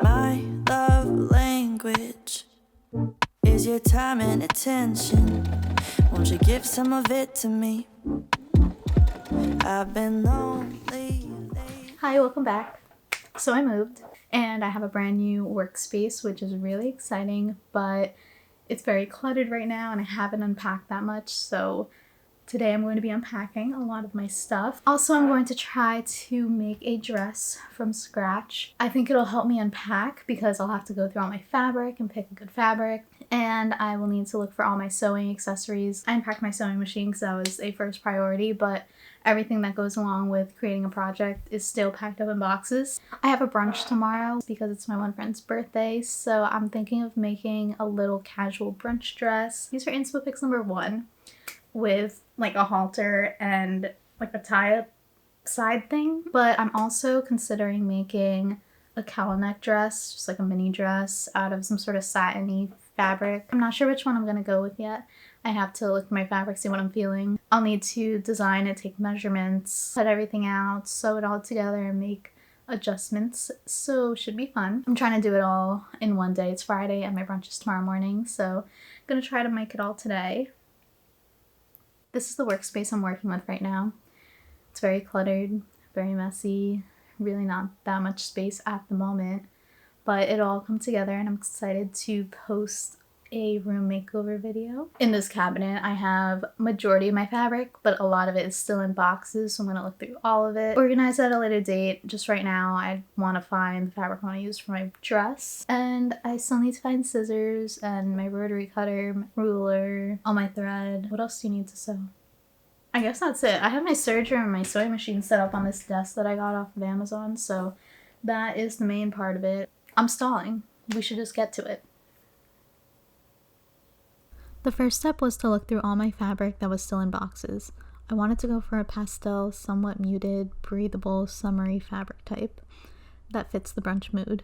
My love language is your time and attention. Won't you give some of it to me? I've been lonely. Hi, welcome back. So I moved and I have a brand new workspace, which is really exciting, but it's very cluttered right now and I haven't unpacked that much. So today I'm going to be unpacking a lot of my stuff. Also, I'm going to try to make a dress from scratch. I think it'll help me unpack because I'll have to go through all my fabric and pick a good fabric, and I will need to look for all my sewing accessories. I unpacked my sewing machine because that was a first priority, but everything that goes along with creating a project is still packed up in boxes. I have a brunch tomorrow because it's my one friend's birthday, so I'm thinking of making a little casual brunch dress. These are inspo pics number 1 with like a halter and like a tie-up side thing. But I'm also considering making a cowl neck dress, just like a mini dress out of some sort of satiny fabric. I'm not sure which one I'm gonna go with yet. I have to look at my fabric, see what I'm feeling. I'll need to design it, take measurements, cut everything out, sew it all together, and make adjustments. So should be fun. I'm trying to do it all in one day. It's Friday and my brunch is tomorrow morning, so I'm gonna try to make it all today. This is the workspace I'm working with right now. It's very cluttered, very messy, really not that much space at the moment, but it'll all come together and I'm excited to post a room makeover video. In this cabinet, I have majority of my fabric, but a lot of it is still in boxes, so I'm gonna look through all of it, organize that at a later date. Just right now, I want to find the fabric I want to use for my dress, and I still need to find scissors and my rotary cutter, my ruler, all my thread. What else do you need to sew? I guess that's it. I have my serger and my sewing machine set up on this desk that I got off of Amazon, so that is the main part of it. I'm stalling. We should just get to it. The first step was to look through all my fabric that was still in boxes. I wanted to go for a pastel, somewhat muted, breathable, summery fabric type that fits the brunch mood.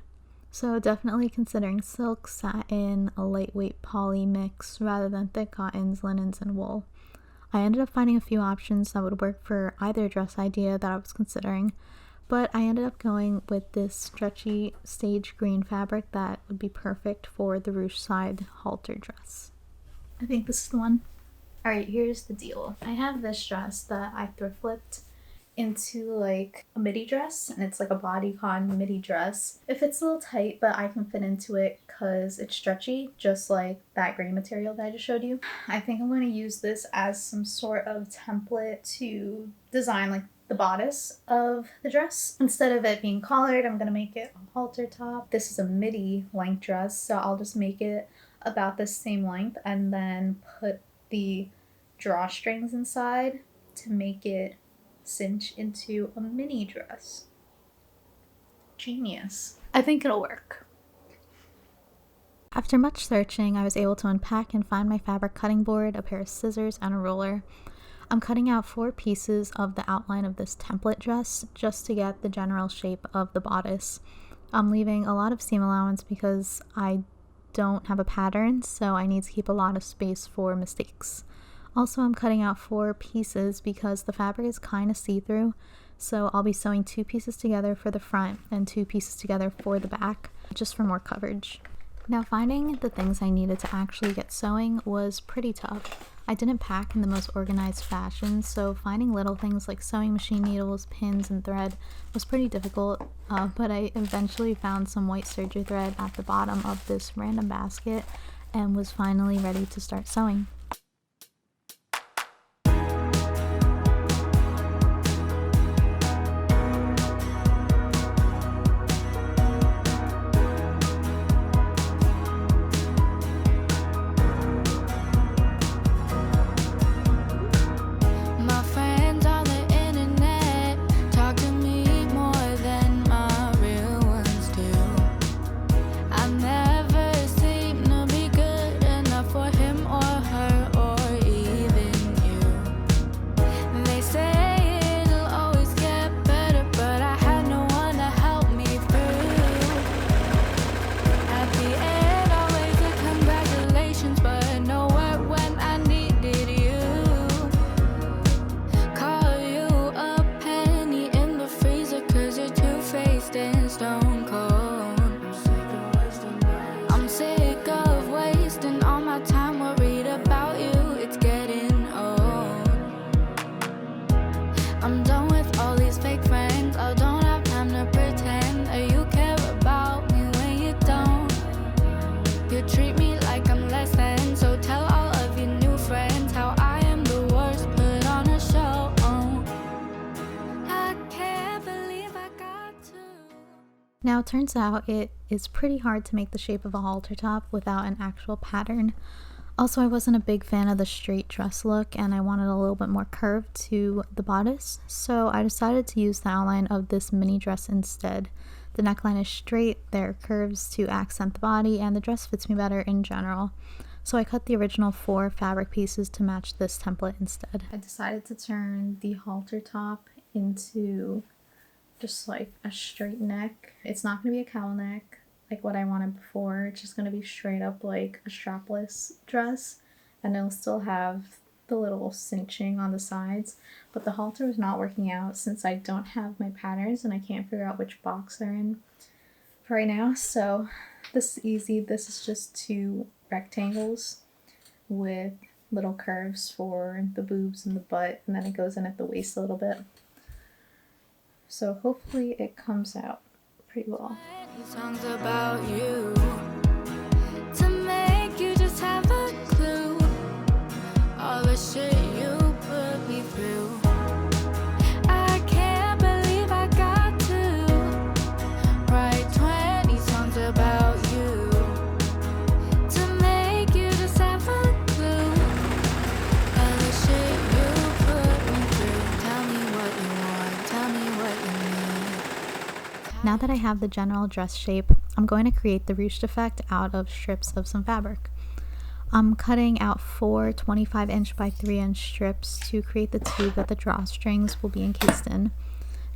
So definitely considering silk, satin, a lightweight poly mix rather than thick cottons, linens, and wool. I ended up finding a few options that would work for either dress idea that I was considering, but I ended up going with this stretchy sage green fabric that would be perfect for the ruched side halter dress. I think this is the one. Alright, here's the deal. I have this dress that I thrift flipped into like a midi dress, and it's like a bodycon midi dress. It fits a little tight, but I can fit into it because it's stretchy, just like that green material that I just showed you. I think I'm going to use this as some sort of template to design like the bodice of the dress. Instead of it being collared, I'm going to make it a halter top. This is a midi length dress, so I'll just make it about the same length and then put the drawstrings inside to make it cinch into a mini dress. Genius. I think it'll work. After much searching, I was able to unpack and find my fabric cutting board, a pair of scissors, and a ruler. I'm cutting out 4 pieces of the outline of this template dress just to get the general shape of the bodice. I'm leaving a lot of seam allowance because I don't have a pattern, so I need to keep a lot of space for mistakes. Also, I'm cutting out 4 pieces because the fabric is kind of see-through, so I'll be sewing 2 pieces together for the front and 2 pieces together for the back, just for more coverage. Now, finding the things I needed to actually get sewing was pretty tough. I didn't pack in the most organized fashion, so finding little things like sewing machine needles, pins, and thread was pretty difficult, but I eventually found some white serger thread at the bottom of this random basket and was finally ready to start sewing. Never seem to be good enough for him or her. I'm done with all these fake friends. I don't have time to pretend that you care about me when you don't. You treat me like I'm less than, so tell all of your new friends how I am the worst. Put on a show. I can't believe I got to. Now it turns out it is pretty hard to make the shape of a halter top without an actual pattern. Also, I wasn't a big fan of the straight dress look and I wanted a little bit more curve to the bodice, so I decided to use the outline of this mini dress instead. The neckline is straight, there are curves to accent the body, and the dress fits me better in general. So I cut the original 4 fabric pieces to match this template instead. I decided to turn the halter top into just like a straight neck. It's not going to be a cowl neck like what I wanted before. It's just going to be straight up like a strapless dress, and it'll still have the little cinching on the sides, but the halter was not working out since I don't have my patterns and I can't figure out which box they're in for right now. So this is easy. This is just 2 rectangles with little curves for the boobs and the butt, and then it goes in at the waist a little bit. So hopefully it comes out pretty well. Songs about you to make you just have a clue all the shit you put me through. I can't believe I got to write 20 songs about you to make you just have a clue all the shit you put me through. Tell me what you want, tell me what you need. Now that I have the general dress shape, I'm going to create the ruched effect out of strips of some fabric. I'm cutting out 4 25-inch by 3-inch strips to create the tube that the drawstrings will be encased in. And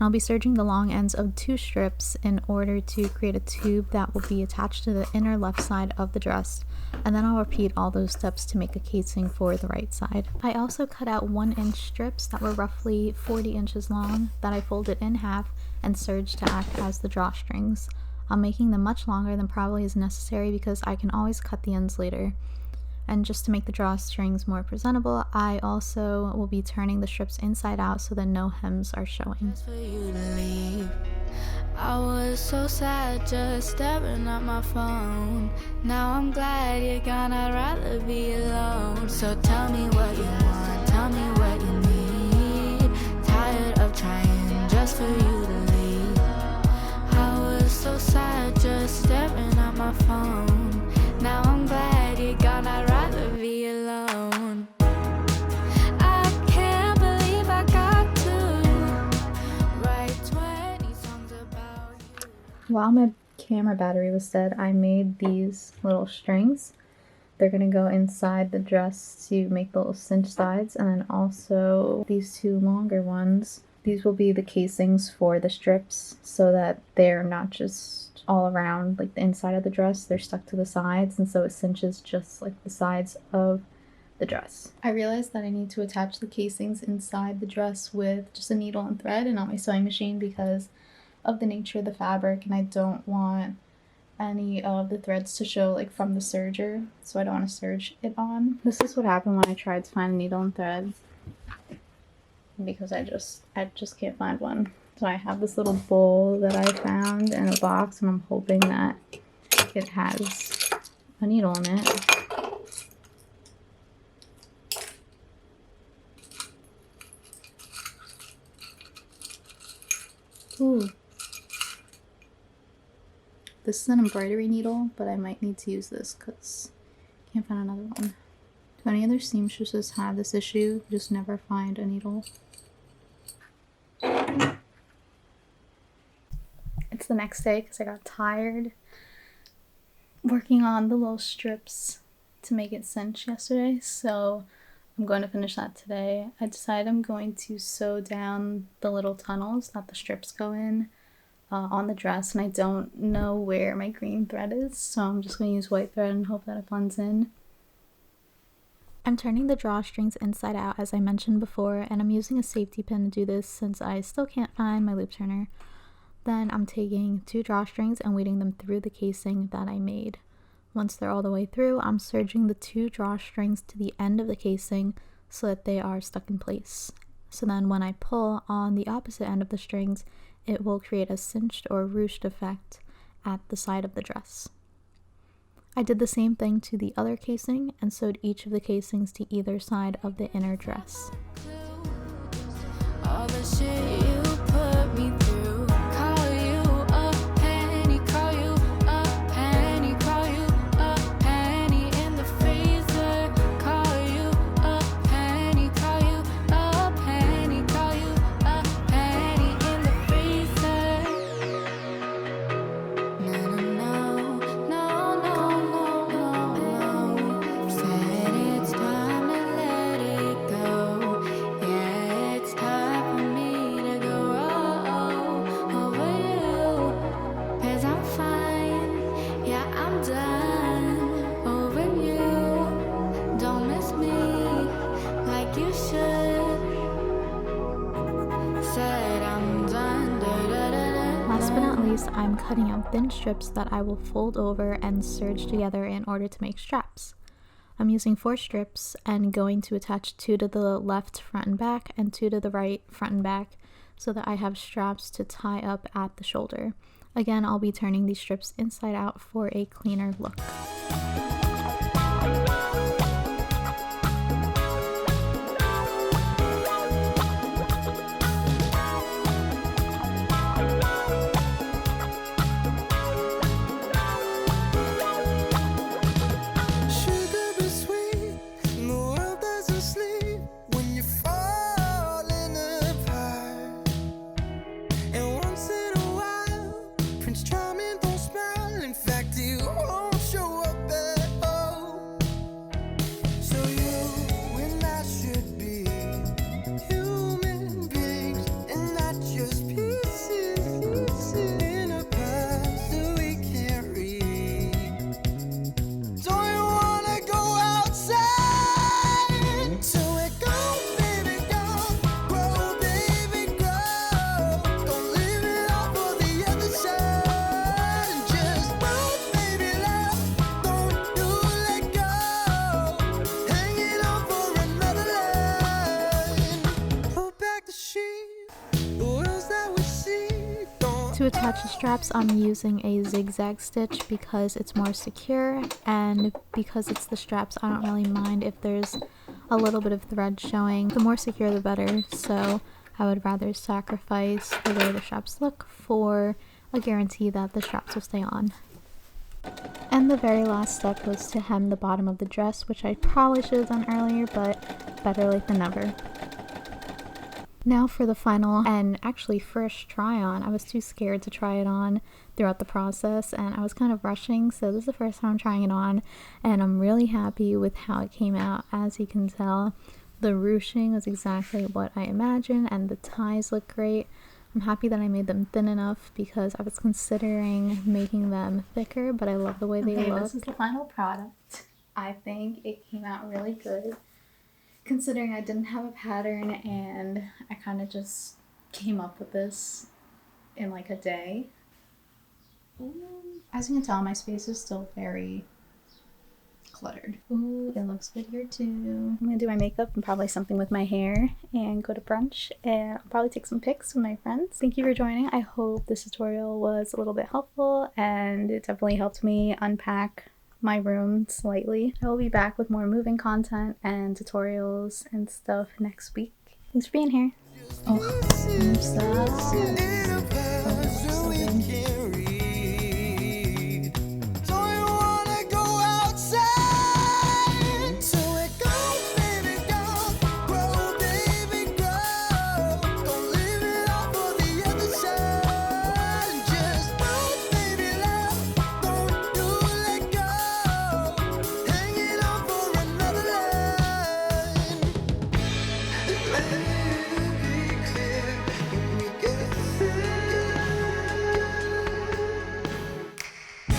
I'll be serging the long ends of 2 strips in order to create a tube that will be attached to the inner left side of the dress, and then I'll repeat all those steps to make a casing for the right side. I also cut out 1-inch strips that were roughly 40 inches long that I folded in half and serged to act as the drawstrings. I'm making them much longer than probably is necessary because I can always cut the ends later. And just to make the drawstrings more presentable, I also will be turning the strips inside out so that no hems are showing. Just for you to leave. I was so sad just staring at my phone. Now I'm glad you're gone, I'd rather be alone. So tell me what you want, tell me what you need. Tired of trying just for you to leave. I was so sad just staring at my phone. Now I'm glad you're gone, I'd rather be alone. I can't believe I got to write 20 songs about you. While my camera battery was dead, I made these little strings. They're going to go inside the dress to make the little cinch sides, and then also these 2 longer ones. These will be the casings for the strips so that they're not just all around like the inside of the dress, they're stuck to the sides, and so it cinches just like the sides of the dress. I realized that I need to attach the casings inside the dress with just a needle and thread and not my sewing machine because of the nature of the fabric, and I don't want any of the threads to show like from the serger, so I don't want to serge it on. This is what happened when I tried to find a needle and thread because I just can't find one. So I have this little bowl that I found in a box, and I'm hoping that it has a needle in it. Ooh. This is an embroidery needle, but I might need to use this because I can't find another one. Do any other seamstresses have this issue? Just never find a needle. It's the next day because I got tired working on the little strips to make it cinch yesterday, so I'm going to finish that today. I decided I'm going to sew down the little tunnels that the strips go in on the dress, and I don't know where my green thread is, so I'm just going to use white thread and hope that it blends in. I'm turning the drawstrings inside out as I mentioned before, and I'm using a safety pin to do this since I still can't find my loop turner. Then I'm taking 2 drawstrings and weaving them through the casing that I made. Once they're all the way through, I'm serging the 2 drawstrings to the end of the casing so that they are stuck in place. So then when I pull on the opposite end of the strings, it will create a cinched or ruched effect at the side of the dress. I did the same thing to the other casing and sewed each of the casings to either side of the inner dress. All the shit you put me through. Call you a penny, call you a penny, call you a penny in the freezer. Call you a penny, call you a penny, call you a penny in the freezer. No, no, no, no, no, no, no, no. Said it's time to let it go. Yeah, it's time for me to go over you. 'Cause I'm fine, yeah, I'm done over you. Don't miss me like you should. Said I'm done. Da, da, da, da, Last but not least, I'm cutting out thin strips that I will fold over and serge together in order to make straps. I'm using 4 strips and going to attach 2 to the left front and back and 2 to the right front and back so that I have straps to tie up at the shoulder. Again, I'll be turning these strips inside out for a cleaner look. Sugar be sweet, and the world doesn't sleep when you're falling apart. And once in a while, Prince Charming don't smile. In fact, he won't show up at all. So you and I should be human beings and not just pieces in a past that we can't read. Don't you wanna go outside? So it go, baby, go. Grow, baby, grow. Don't leave it all for the other side. Just grow, baby, love. Don't you let go. Hanging on for another line. Pull back the sheet. The worlds that we see. Don't To attach the straps, I'm using a zigzag stitch because it's more secure, and because it's the straps, I don't really mind if there's a little bit of thread showing. The more secure the better, so I would rather sacrifice the way the straps look for a guarantee that the straps will stay on. And the very last step was to hem the bottom of the dress, which I probably should have done earlier, but better late than never. Now for the final and actually first try on. I was too scared to try it on throughout the process and I was kind of rushing, so this is the first time I'm trying it on and I'm really happy with how it came out. As you can tell, the ruching was exactly what I imagined and the ties look great. I'm happy that I made them thin enough because I was considering making them thicker, but I love the way they look. This is the final product. I think it came out really good, considering I didn't have a pattern and I kind of just came up with this in like a day. As you can tell, my space is still very cluttered. Ooh, it looks good here too. I'm gonna do my makeup and probably something with my hair and go to brunch, and I'll probably take some pics with my friends. Thank you for joining. I hope this tutorial was a little bit helpful and it definitely helped me unpack my room slightly. I will be back with more moving content and tutorials and stuff next week. Thanks for being here. Oh, I'm sad. in a past that we can't